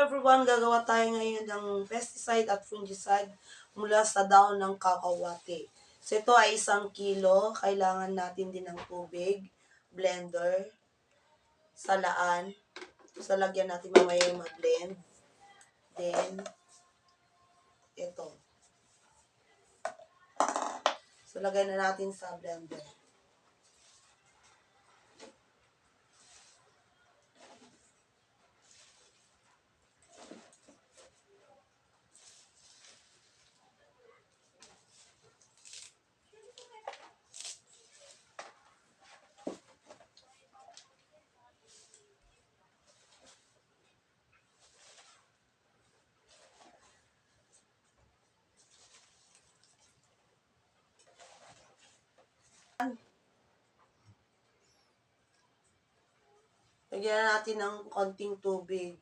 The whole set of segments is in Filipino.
everyone, gagawa tayo ngayon ng pesticide at fungicide mula sa daon ng kakawati. So ito ay 1 kilo. Kailangan natin din ng tubig, blender, salaan. So lagyan natin mamaya yung ma-blend. Then, ito. So lagyan na natin sa blender. Lagyan na natin ng konting tubig.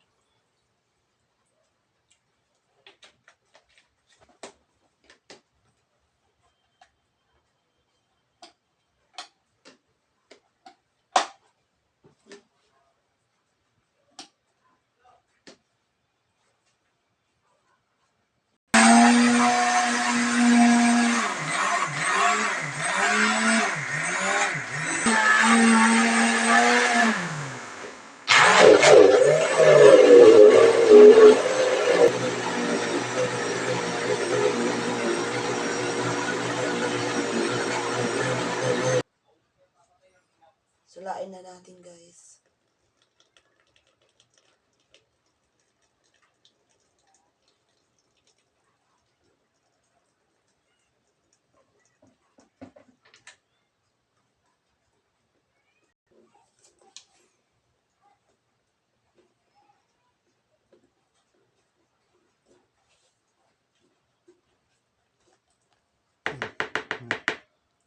Sulain na natin, guys.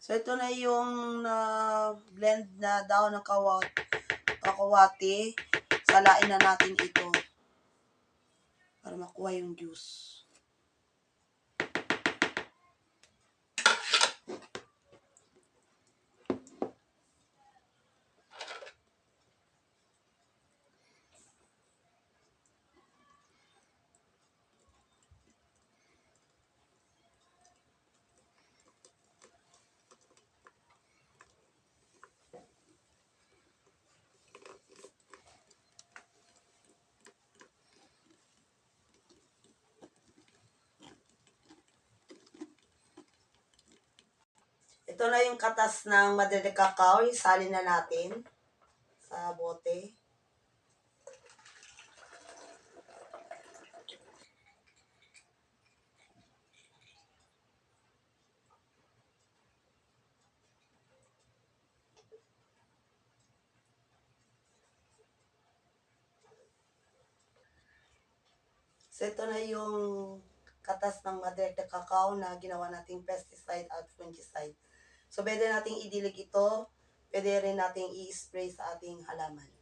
So, ito na yung blend na daon ng kakawati. Salain na natin ito para makuha yung juice. Ito na yung katas ng Madre de Cacao. Isalin na natin sa bote. So, ito na yung katas ng Madre de Cacao na ginawa nating pesticide at fungicide. So, pwede nating idilig ito. Pwede rin nating i-spray sa ating halaman.